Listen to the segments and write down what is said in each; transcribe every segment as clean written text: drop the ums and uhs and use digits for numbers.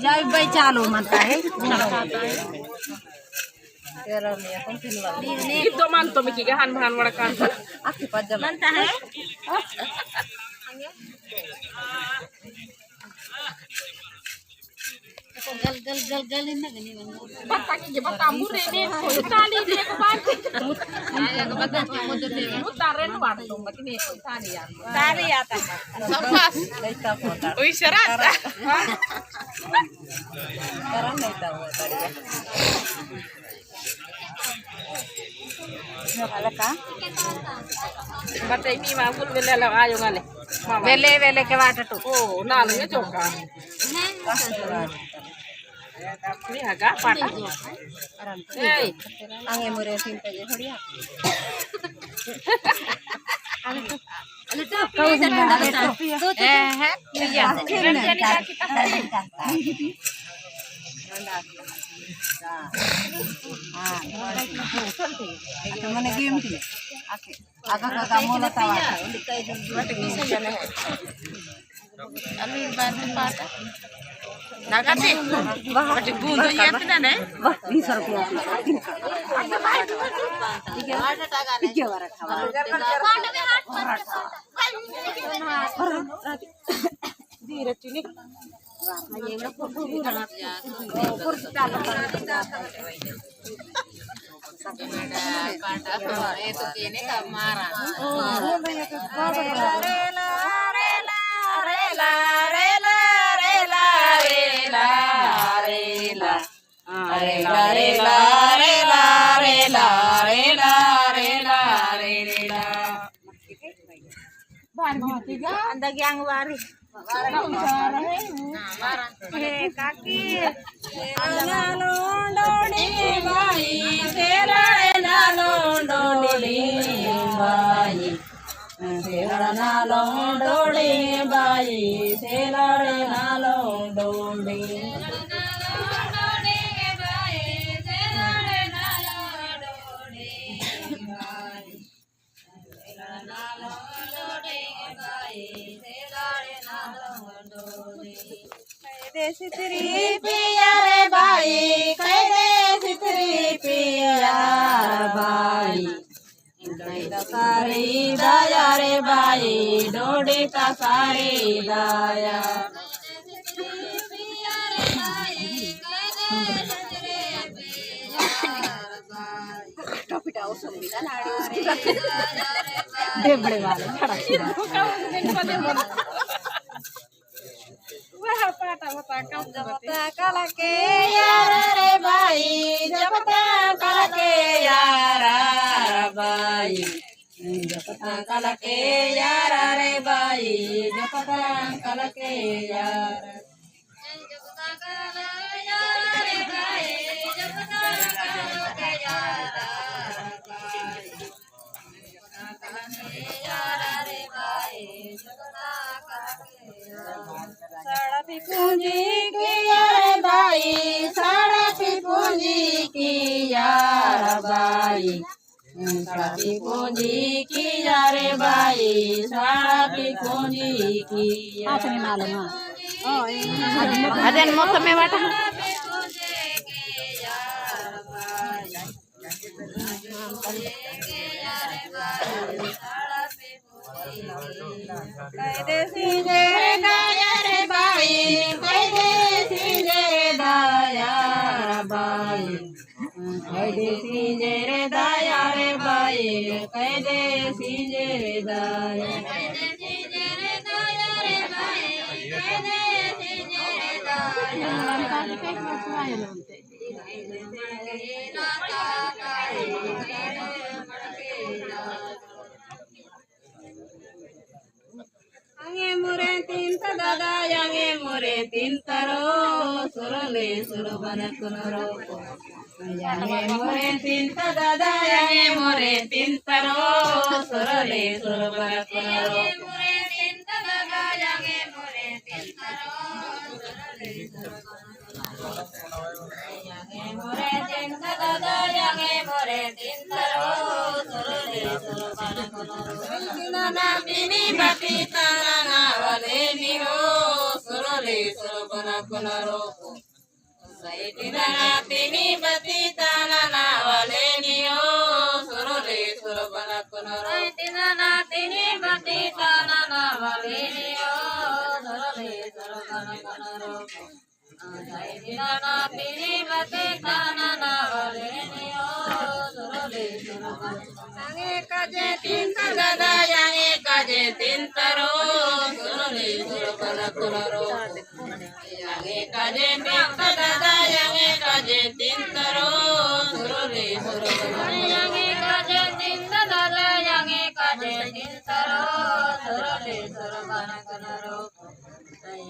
जय भाई चालू म्हणता है Ito man to mikigahan mahan wala kan. आखी पज्जा Manta hai. गल गल गल गल इन गनी मन Bata ki bata mure ne ko tali de ko ban. आया के बता मोदो से Utaren wad to mati ne ko tali ya. तारी आता Sampas. लेता पोता Uy syarat. करन लेता वो तारी वाला का Bata ini ma ful bele la ayo ngale. वेले वेले के वाट to Oh na lu ya joka. Ni haga pata. Hey. आगे मोरे सिन पे जे थोड़ी है mana game ti agak agak mula tawa Amin bantu pata. Nagati. Pati bundu yet na ne. wah 20 rupiah tiga warat Anda yang waris. Kaki. Nalondoni bai, serare nalondoni bai. Serare nalondoni bai, serare nalondoni. सितरी पिया रे भाई, कैदे सितरी पिया भाई। सारी दया रे भाई, डोडी का सारी दया। डेबड़े वाले जपता कल के यार रे भाई, जपता कल के यार भाई, जपता कल के यार रे भाई, जपता कल के यार। पूंजी की यार भाई, शाळा पूंजी किया रे बाई शाळा पूंजी किया అదే మొత్తమే వాట कैदेसी जे दाया रे बाई कैदेसी जे दाया बाई कैदेसी जे रे दाया रे बाई कैदेसी जे रे दाया कैदेसी जे रे दाया रे बाई कैदेसी जे रे दाया Yange mure tinta dada yange mure tintaro surale surabana kunaro yange mure tinta dada yange mure tintaro surale surabana kunaro mure tinta dada yange mure tintaro surale yange mure tinta dada yange mure tintaro surale surabana kunaro nana bini batita Valeni ho surale surabana kunaro Saitina tini batita nana valeni ho surale surabana kunaro Saitina tini batita nana valeni ho surale surabana kunaro Saitina tini batita nana valeni ho surale surabana Yange kaje tinta dada yange kaje tintaro surale surabana kunaro yange kaje tinta dada yange kaje tintaro surale surabana yange kaje tinta dada yange kaje tintaro surale surabana kunaro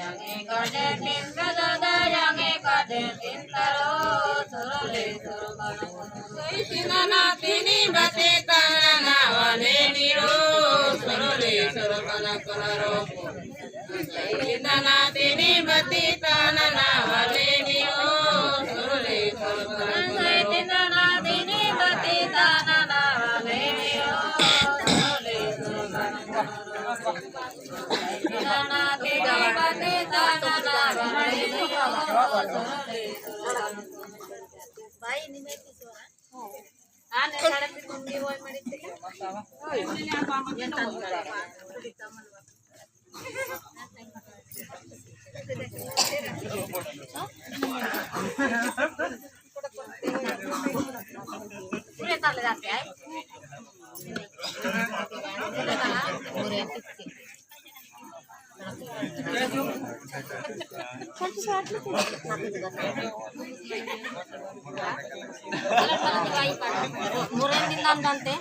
yange kaje tinta dada yange kaje tintaro surale surabana kunaro Saitina tini batita nana valeni ho surale surabana kunaro Saitina tini batita nana valeni ho surale surabana kunaro Saitina tini batita nana valeni ho surale surabana kunaro Saitina tini batita nana valeni ho surale surabana Bye ni me tisora Ane sare pitungi hoy madite Pure tale jaate hai Muren din dante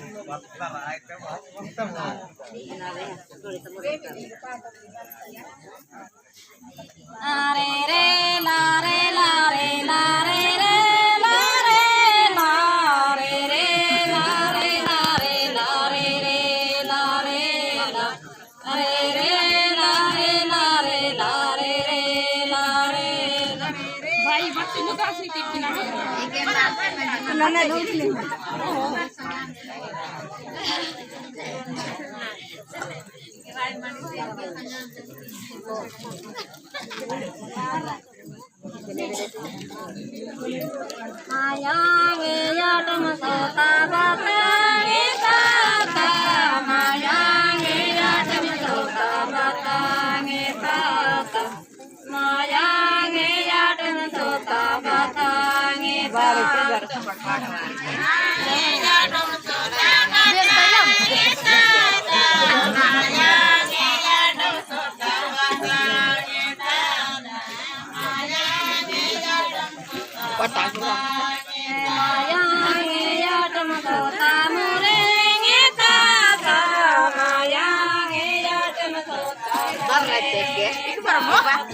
Are re la re la re la re re la re la re re la re la re la re re la re la re re la re la re la re re la re भाई बच्चे को कासी टिकना नन्हे दूसरी Mayange yatam sota batange tata Mayange yatam sota batange tata Mayange yatam sota batange tata Mayange yatam sota batange tata Mayange yatam sota batange tata Mayange yatam Mayange yatam sota murenge tata Mayange yatam sota Mayange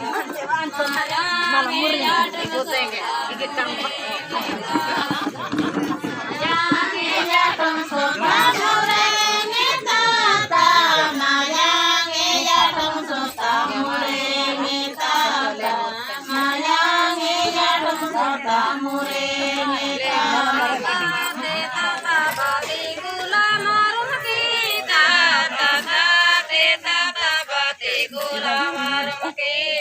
yatam sota murenge tata Mayange yatam sota murenge tata Mayange yatam sota murenge tata kita